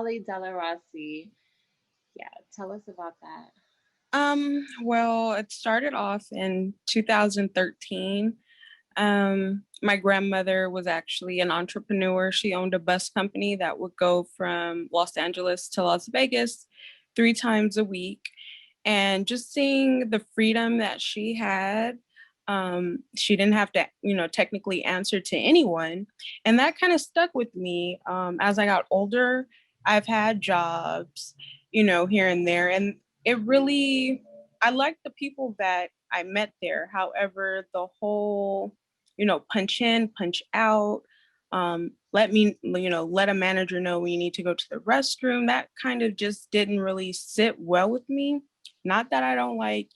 DeLa Rossi. Yeah, tell us about that. Well, it started off in 2013. My grandmother was actually an entrepreneur. She owned a bus company that would go from Los Angeles to Las Vegas 3 times a week. And just seeing the freedom that she had, she didn't have to, technically answer to anyone. And that kind of stuck with me. As I got older, I've had jobs, here and there. And it really, I like the people that I met there. However, the whole, punch in, punch out, let a manager know when you need to go to the restroom. That kind of just didn't really sit well with me. Not that I don't like,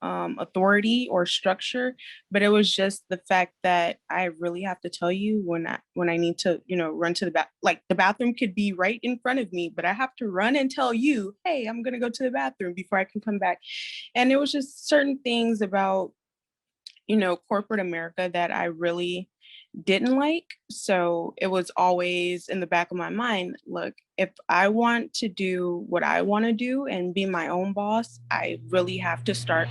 authority or structure, but it was just the fact that I really have to tell you when I need to, run to the bath. Like the bathroom could be right in front of me, but I have to run and tell you, hey, I'm gonna go to the bathroom before I can come back. And it was just certain things about, corporate America that I really didn't like. So it was always in the back of my mind, look, if I want to do what I want to do and be my own boss, I really have to start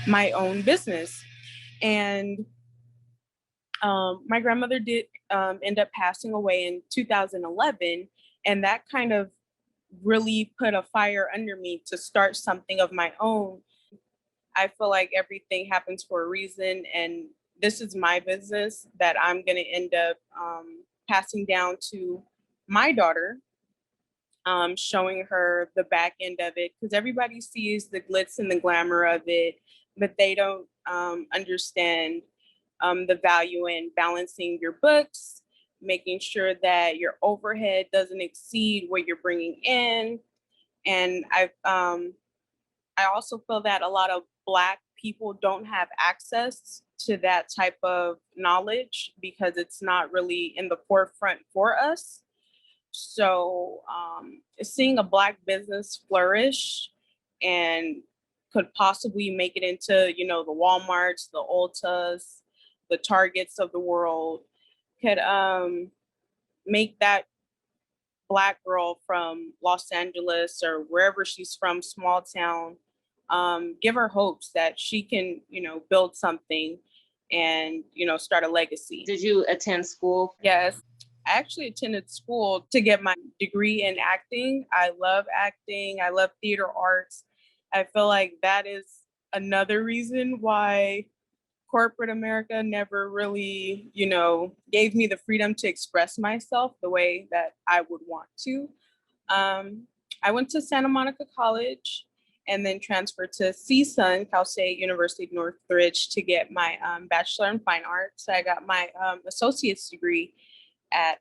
my own business. And my grandmother did end up passing away in 2011. And that kind of really put a fire under me to start something of my own. I feel like everything happens for a reason, and this is my business that I'm going to end up passing down to my daughter, showing her the back end of it, because everybody sees the glitz and the glamour of it, but they don't understand the value in balancing your books, making sure that your overhead doesn't exceed what you're bringing in. And I also feel that a lot of Black people don't have access to that type of knowledge because it's not really in the forefront for us. So seeing a Black business flourish and could possibly make it into, the Walmarts, the Ultas, the Targets of the world could make that Black girl from Los Angeles or wherever she's from, small town, give her hopes that she can, build something and, start a legacy. Did you attend school? Yes. I actually attended school to get my degree in acting. I love acting. I love theater arts. I feel like that is another reason why corporate America never really, gave me the freedom to express myself the way that I would want to. I went to Santa Monica College and then transferred to CSUN, Cal State University of Northridge, to get my Bachelor in Fine Arts. I got my associate's degree at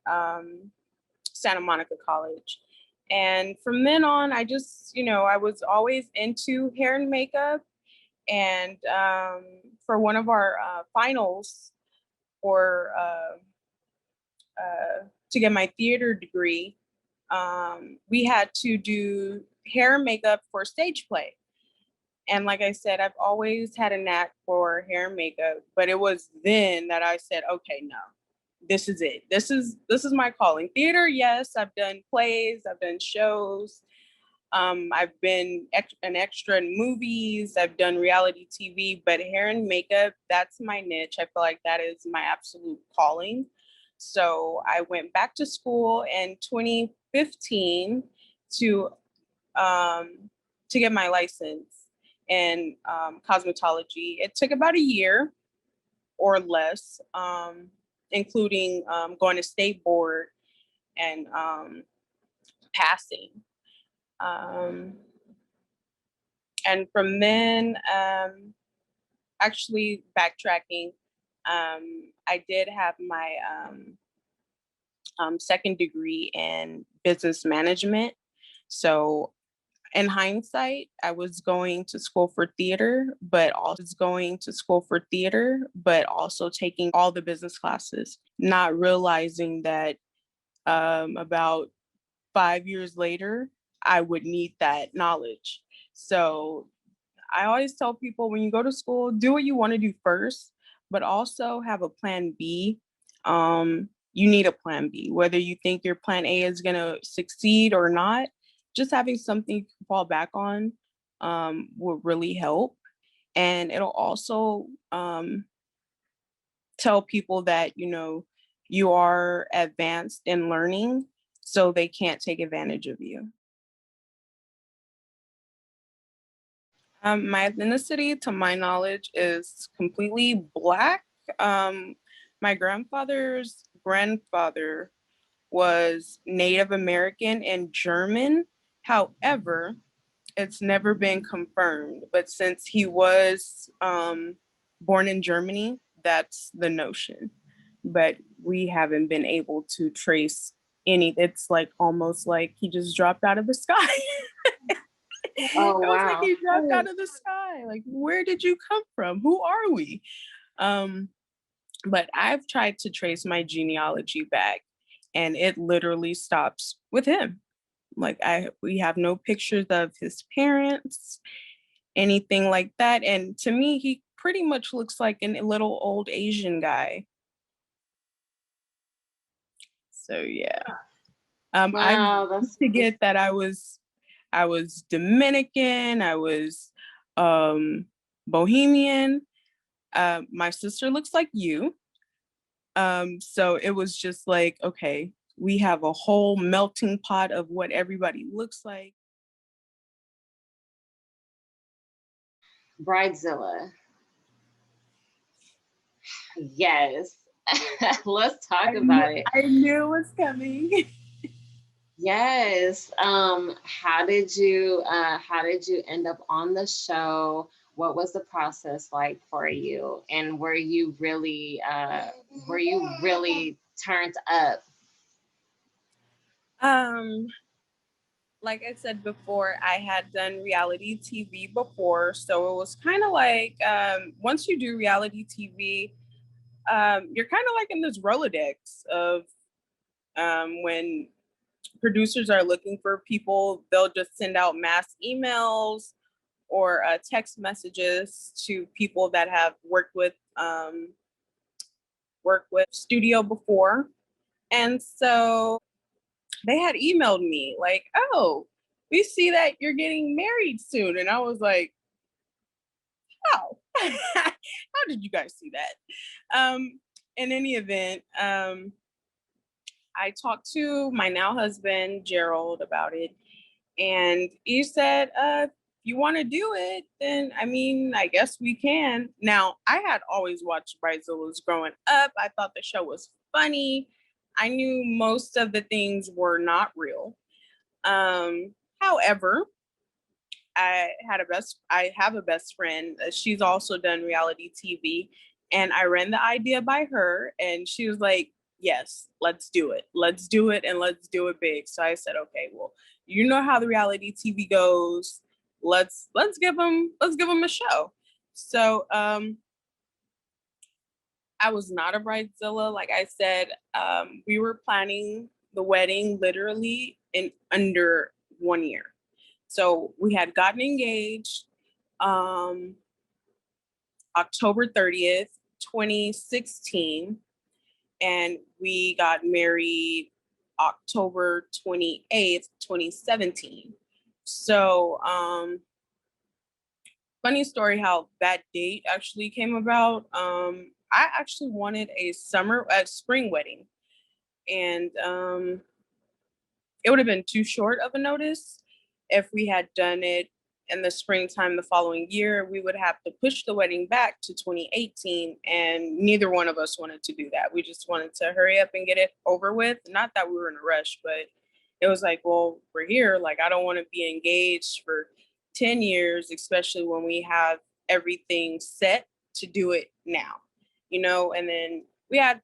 Santa Monica College. And from then on, I just, I was always into hair and makeup. And for one of our finals for to get my theater degree, we had to do hair and makeup for stage play. And like I said, I've always had a knack for hair and makeup, but it was then that I said, okay, no, this is it. This is my calling. Theater, yes, I've done plays, I've done shows. I've been an extra in movies. I've done reality TV, but hair and makeup, that's my niche. I feel like that is my absolute calling. So I went back to school in 2015 to get my license in cosmetology. It took about a year or less, including going to state board and passing. And from then, actually backtracking, I did have my second degree in business management. So in hindsight, I was going to school for theater, but also taking all the business classes, not realizing that about 5 years later, I would need that knowledge. So I always tell people when you go to school, do what you want to do first, but also have a plan B. you need a plan B. Whether you think your plan A is going to succeed or not, just having something to fall back on will really help. And it'll also tell people that, you are advanced in learning, so they can't take advantage of you. My ethnicity, to my knowledge, is completely Black. My grandfather's grandfather was Native American and German. However, it's never been confirmed. But since he was born in Germany, that's the notion. But we haven't been able to trace any. It's like almost like he just dropped out of the sky. Oh, It was like wow. he dropped out of the sky. Like, where did you come from? Who are we? Um, but I've tried to trace my genealogy back, and it literally stops with him. Like, we have no pictures of his parents, anything like that. And to me, he pretty much looks like a little old Asian guy. So yeah. I Wow, used to get that I was Dominican, I was Bohemian. My sister looks like you. So it was just like, okay, we have a whole melting pot of what everybody looks like. Bridezilla. Yes. Let's talk about it. I knew it was coming. Yes. How did you end up on the show? What was the process like for you? And were you really turned up? Um, like I said before, I had done reality TV before, so it was kind of like once you do reality TV, you're kind of like in this Rolodex of when producers are looking for people, they'll just send out mass emails or text messages to people that have worked with studio before, and so they had emailed me like, "Oh, we see that you're getting married soon," and I was like, "Oh, how did you guys see that?" In any event, I talked to my now husband Gerald about it, and he said, "If you want to do it, then I mean, I guess we can." Now, I had always watched Bridezillas growing up. I thought the show was funny. I knew most of the things were not real. However, I have a best friend. She's also done reality TV, and I ran the idea by her, and she was like, "Yes, let's do it. Let's do it, and let's do it big." So I said, "Okay, well, you know how the reality TV goes. Let's give them a show." So I was not a bridezilla. Like I said, we were planning the wedding literally in under 1 year. So we had gotten engaged um, October 30th, 2016, and we got married October 28th, 2017. So, funny story how that date actually came about. I actually wanted a spring wedding, and it would have been too short of a notice. If we had done it in the springtime the following year, we would have to push the wedding back to 2018. And neither one of us wanted to do that. We just wanted to hurry up and get it over with. Not that we were in a rush, but it was like, well, we're here. Like, I don't want to be engaged for 10 years, especially when we have everything set to do it now, And then we had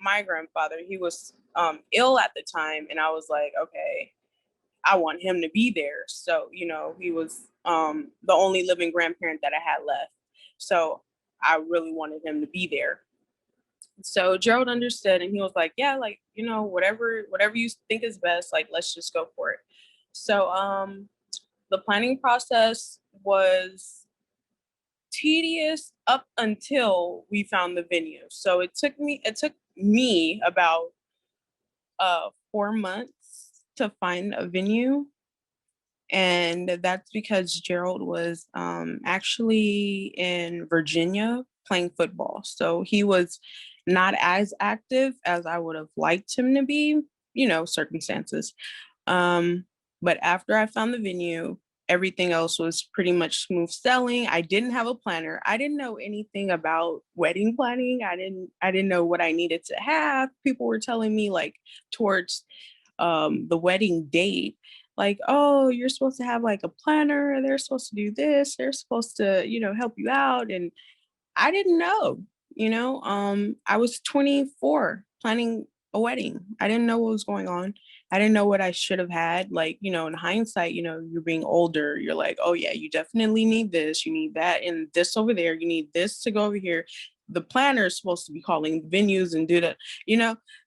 my grandfather, he was ill at the time, and I was like, okay, I want him to be there. So, he was the only living grandparent that I had left. So I really wanted him to be there. So Gerald understood, and he was like, yeah, like, whatever you think is best, like, let's just go for it. So the planning process was tedious up until we found the venue. So it took me about 4 months to find a venue. And that's because Gerald was actually in Virginia playing football. So he was not as active as I would have liked him to be, circumstances. But after I found the venue, everything else was pretty much smooth sailing. I didn't have a planner. I didn't know anything about wedding planning. I didn't know what I needed to have. People were telling me like towards the wedding date, like, oh, you're supposed to have like a planner, they're supposed to do this, they're supposed to, help you out. And I didn't know, I was 24 planning a wedding. I didn't know what was going on. I didn't know what I should have had. Like, in hindsight, you're being older. You're like, oh yeah, you definitely need this. You need that and this over there. You need this to go over here. The planner is supposed to be calling venues and do that,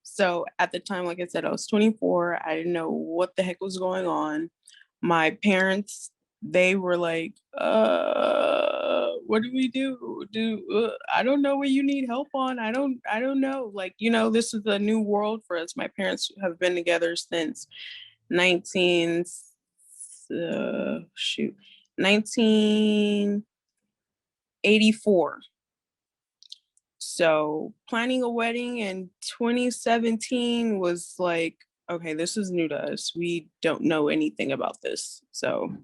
So at the time, like I said, I was 24. I didn't know what the heck was going on. My parents, they were like, what do we do? I don't know what you need help on. I don't know. Like, this is a new world for us. My parents have been together since 19, 1984. So planning a wedding in 2017 was like, okay, this is new to us. We don't know anything about this. So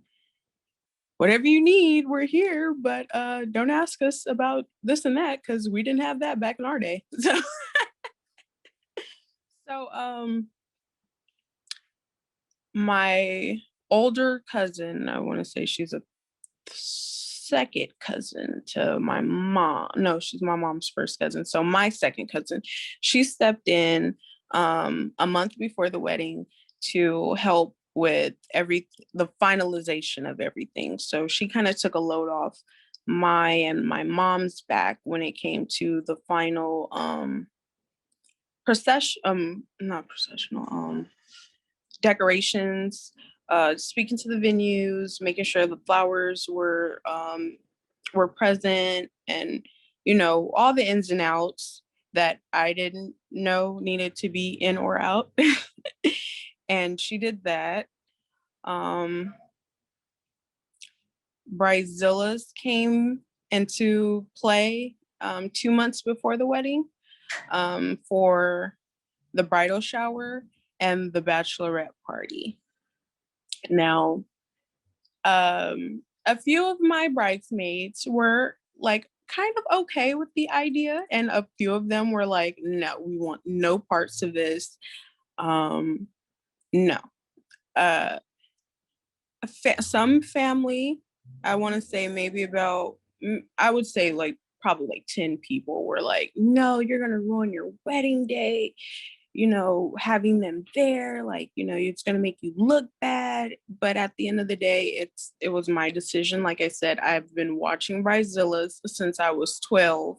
whatever you need, we're here, but don't ask us about this and that because we didn't have that back in our day. So my older cousin, I want to say she's a second cousin to my mom. No, she's my mom's first cousin. So my second cousin, she stepped in a month before the wedding to help with the finalization of everything. So she kind of took a load off my mom's back when it came to the final not processional, decorations, speaking to the venues, making sure the flowers were present, and all the ins and outs that I didn't know needed to be in or out. And she did that. Bridezillas came into play 2 months before the wedding for the bridal shower and the bachelorette party. Now, a few of my bridesmaids were like kind of okay with the idea, and a few of them were like, no, we want no parts of this. No. Some family, I want to say maybe about, I would say like probably like 10 people were like, no, you're going to ruin your wedding day. Having them there, like, it's going to make you look bad. But at the end of the day, it was my decision. Like I said, I've been watching Bridezillas since I was 12.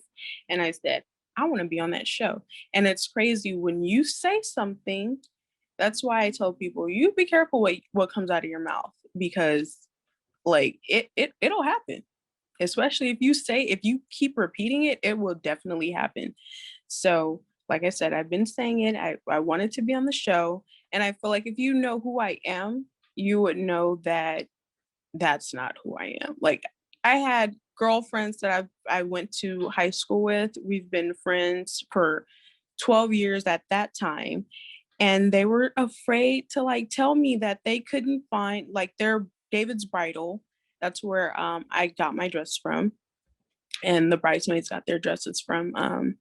And I said, I want to be on that show. And it's crazy when you say something. That's why I tell people, you be careful what comes out of your mouth, because like it'll happen. Especially if you keep repeating it, it will definitely happen. So like I said, I've been saying it. I wanted to be on the show. And I feel like if you know who I am, you would know that that's not who I am. Like, I had girlfriends that I went to high school with. We've been friends for 12 years at that time. And they were afraid to like tell me that they couldn't find like their David's Bridal. That's where I got my dress from. And the bridesmaids got their dresses from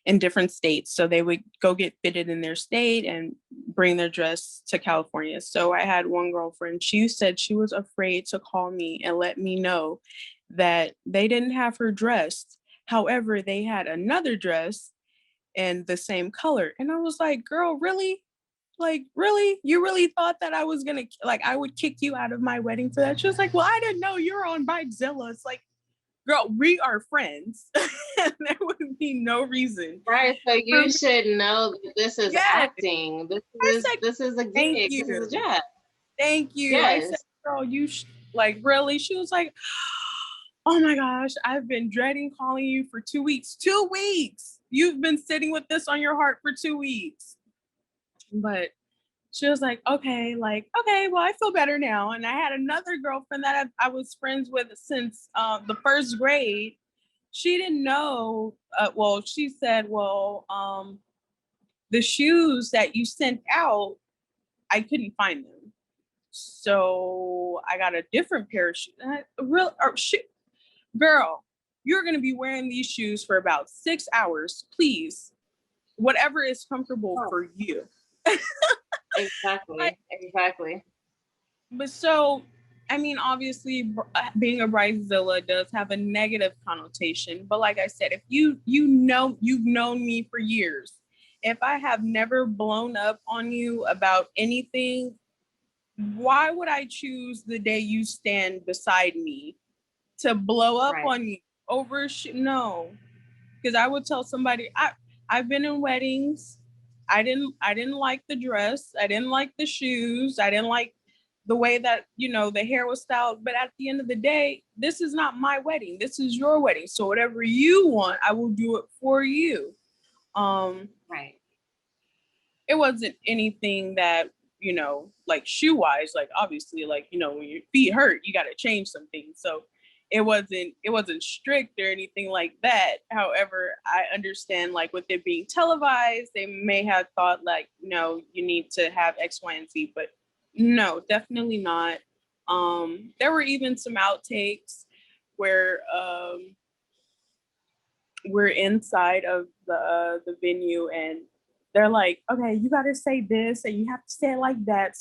in different states. So they would go get fitted in their state and bring their dress to California. So I had one girlfriend, she said she was afraid to call me and let me know that they didn't have her dressed. However, they had another dress in the same color. And I was like, girl, really? Like, really? You really thought that I was gonna, like, I would kick you out of my wedding for that? She was like, well, I didn't know you're on Bridezillas. It's like, girl, we are friends. There would be no reason. Right. So you should know that this is acting. This is a gig. This is a job. Thank you. Yes. I said, girl, like, really? She was like, oh my gosh, I've been dreading calling you for 2 weeks. 2 weeks. you've been sitting with this on your heart for 2 weeks. But she was like, okay, well, I feel better now. And I had another girlfriend that I was friends with since the first grade. She didn't know. Well, she said, well, the shoes that you sent out, I couldn't find them. So I got a different pair of shoes. Girl, you're going to be wearing these shoes for about 6 hours. Please, whatever is comfortable for you. Exactly. But so, I mean, obviously, being a bridezilla does have a negative connotation. But like I said, if you've known me for years, if I have never blown up on you about anything, why would I choose the day you stand beside me to blow up on you over no? Because I would tell somebody, I've been in weddings. I didn't like the dress. I didn't like the shoes. I didn't like the way that, the hair was styled. But at the end of the day, this is not my wedding. This is your wedding. So whatever you want, I will do it for you. Right. It wasn't anything that, like shoe wise, like obviously, like, when your feet hurt, you got to change some things. So it wasn't strict or anything like that. However, I understand, like, with it being televised, they may have thought like, no, you need to have X, Y, and Z, but no, definitely not. There were even some outtakes where we're inside of the venue and they're like, okay, you got to say this and you have to say it like that.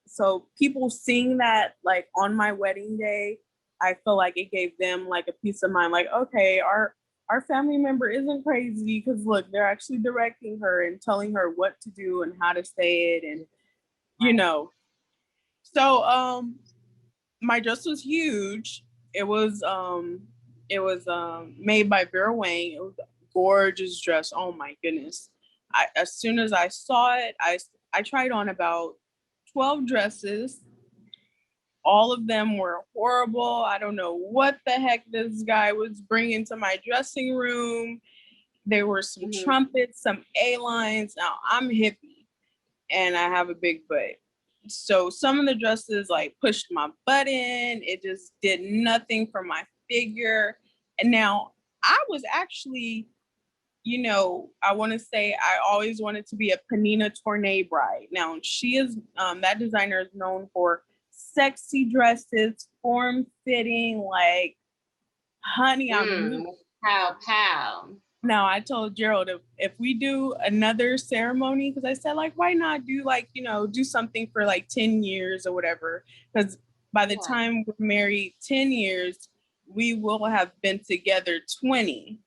So people seeing that, like, on my wedding day, I feel like it gave them like a peace of mind. Like, okay, our family member isn't crazy because look, they're actually directing her and telling her what to do and how to say it. And, so my dress was huge. It was made by Vera Wang. It was a gorgeous dress. Oh my goodness. As soon as I saw it, I tried on about 12 dresses. All of them were horrible. I don't know what the heck this guy was bringing to my dressing room. There were some trumpets, some A-lines. Now, I'm hippie and I have a big butt. So some of the dresses like pushed my butt in. It just did nothing for my figure. And now I was actually, I want to say I always wanted to be a Panina Tournay bride. Now she is, that designer is known for sexy dresses, form-fitting, like, honey, Pow. Now I told Gerald if we do another ceremony, because I said, like, why not do, like, do something for like 10 years or whatever, because by the time we're married 10 years, we will have been together 20.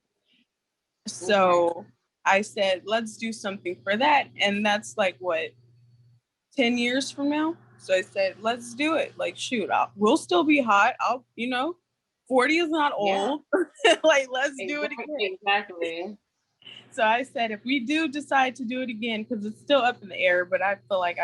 So I said, let's do something for that. And that's like, what, 10 years from now? So I said, let's do it. Like, shoot, we'll still be hot. 40 is not old. Like, let's do it again. Exactly. So I said, if we do decide to do it again, because it's still up in the air, but I feel like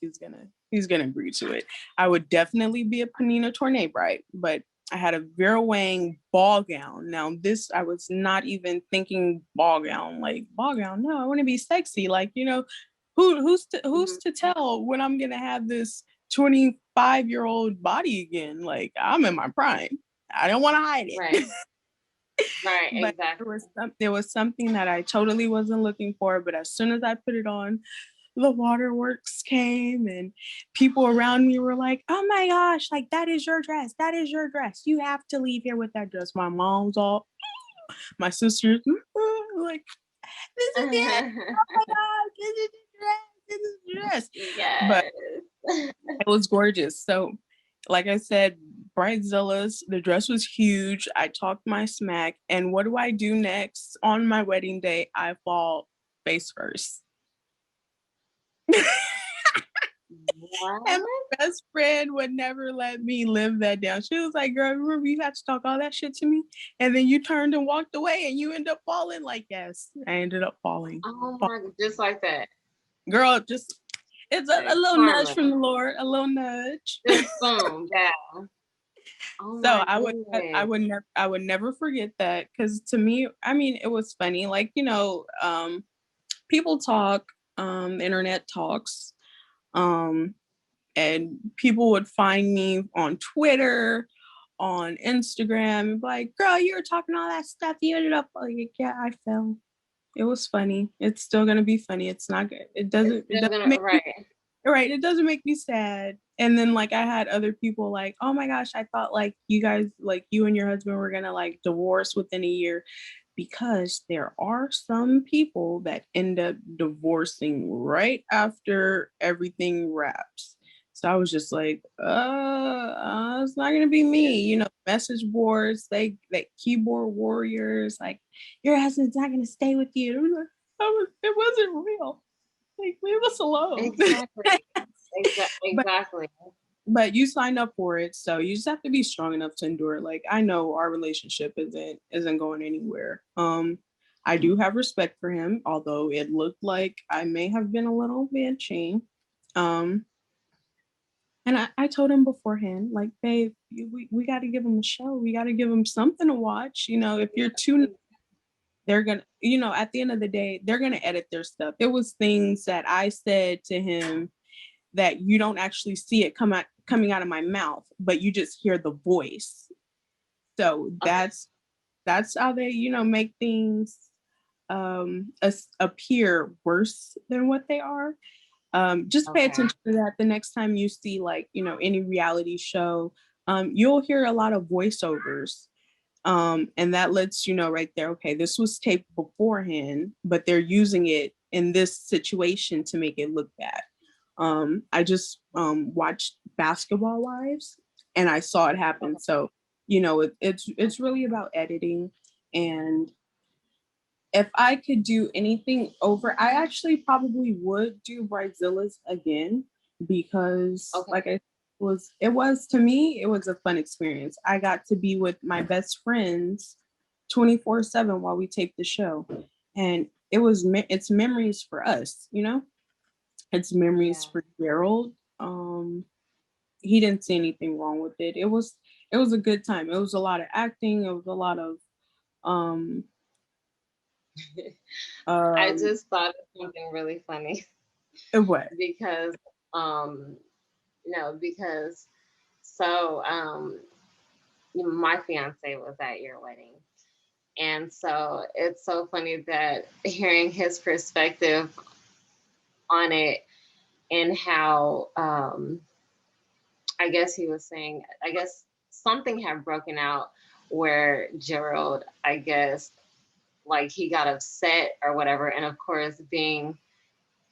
he's gonna agree to it. I would definitely be a Panina Tournay bride, but I had a Vera Wang ball gown. Now this, I was not even thinking ball gown. Like, ball gown? No, I want to be sexy. Like, who's to tell when I'm gonna have this 25-year-old body again? Like, I'm in my prime. I don't want to hide it. Right, But exactly. there was something that I totally wasn't looking for. But as soon as I put it on, the waterworks came and people around me were like, oh my gosh, like, that is your dress. That is your dress. You have to leave here with that dress. My mom's all, my sister's like, this is it. Oh my gosh, this is the dress. This is the dress. Yes. But it was gorgeous. So, like I said, Bridezillas, the dress was huge. I talked my smack. And what do I do next? On my wedding day, I fall face first. And my best friend would never let me live that down. She was like, girl, remember you had to talk all that shit to me? And then you turned and walked away and you end up falling. Like, yes, I ended up falling. Oh my God, just like that. Girl, just, it's a little nudge from the Lord, a little nudge. Just boom, down. Oh So my I goodness. I would never forget that, because to me, I mean, it was funny. Like, people talk, the internet talks, um, and people would find me on Twitter, on Instagram, and be like, "Girl, you were talking all that stuff. You ended up like, yeah, I fell. It was funny. It's still gonna be funny. It's not good. It's It still doesn't gonna, make me right. right. It doesn't make me sad." And then like I had other people like, "Oh my gosh, I thought like you guys, like you and your husband were gonna like divorce within a year," because there are some people that end up divorcing right after everything wraps. So I was just like, it's not gonna be me. Message boards, they keyboard warriors, like, your husband's not gonna stay with you. It wasn't real. Like, leave us alone. Exactly. but Exactly. but you signed up for it, so you just have to be strong enough to endure it. Like, I know our relationship isn't going anywhere. I do have respect for him, although it looked like I may have been a little bitchy. um and I told him beforehand, like, babe, we got to give him a show, we got to give him something to watch. If you're too, they're gonna, at the end of the day, they're gonna edit their stuff. It was things that I said to him that you don't actually see it coming out of my mouth, but you just hear the voice. So Okay. that's how they, make things appear worse than what they are. Just pay Okay. attention to that the next time you see, like, any reality show. You'll hear a lot of voiceovers. And that lets you know right there, okay, this was taped beforehand, but they're using it in this situation to make it look bad. I just watched Basketball Wives, and I saw it happen. So, it's really about editing. And if I could do anything over, I actually probably would do Bridezillas again, because, Okay. like, it was to me, it was a fun experience. I got to be with my best friends 24/7 while we taped the show, and it's memories for us. It's memories Yeah. for Gerald. He didn't see anything wrong with it. It was a good time. It was a lot of acting. It was a lot of um I um just thought of something really funny what? because um no, because so my fiance was at your wedding. And so it's so funny that hearing his perspective on it, and how I guess he was saying, I guess something had broken out where Gerald, I guess, like he got upset or whatever. And of course, being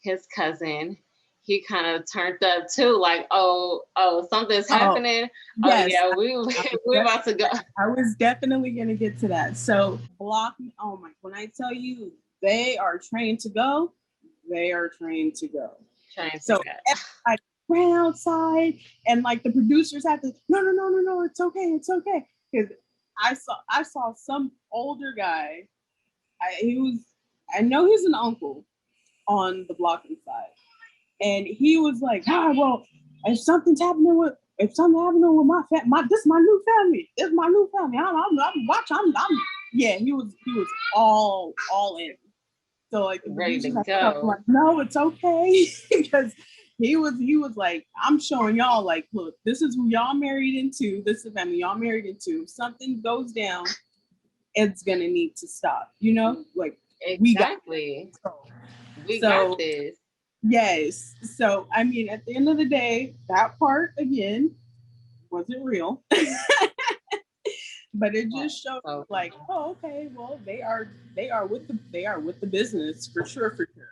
his cousin, he kind of turned up too, like, oh, something's Oh, happening. Oh yes. yeah, we I was we just about to go. I was definitely gonna get to that. So oh my, when I tell you they are trained to go, they are trained to go. Trying to So get. everybody ran outside, and like the producers had to, no, no, no, no, no, it's okay, it's okay. Because I saw some older guy. I know he's an uncle on the blocking side. And he was like, well, if something happening with this is my new family. This is my new family. I'm watching. Yeah, he was all in. So like the Ready to producers had to tell him, go. like, no, it's okay. Because he was like, I'm showing y'all, like, look, this is who y'all married into. This is the family y'all married into. If something goes down, it's gonna need to stop. Like, we got Exactly. this. We got So this. yes. So I mean, at the end of the day, that part again wasn't real. But it Oh, just showed, so like, oh, okay, well, they are with the business, for sure, for sure.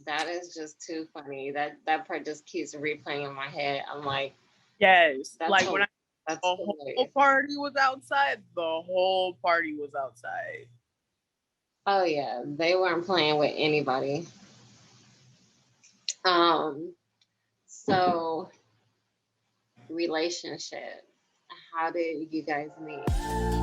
that is just too funny. That part just keeps replaying in my head. I'm like, Yes. that's Like, when that's the whole hilarious. party was outside, the whole party was outside. Oh yeah, they weren't playing with anybody. Um, so relationship. How did you guys meet?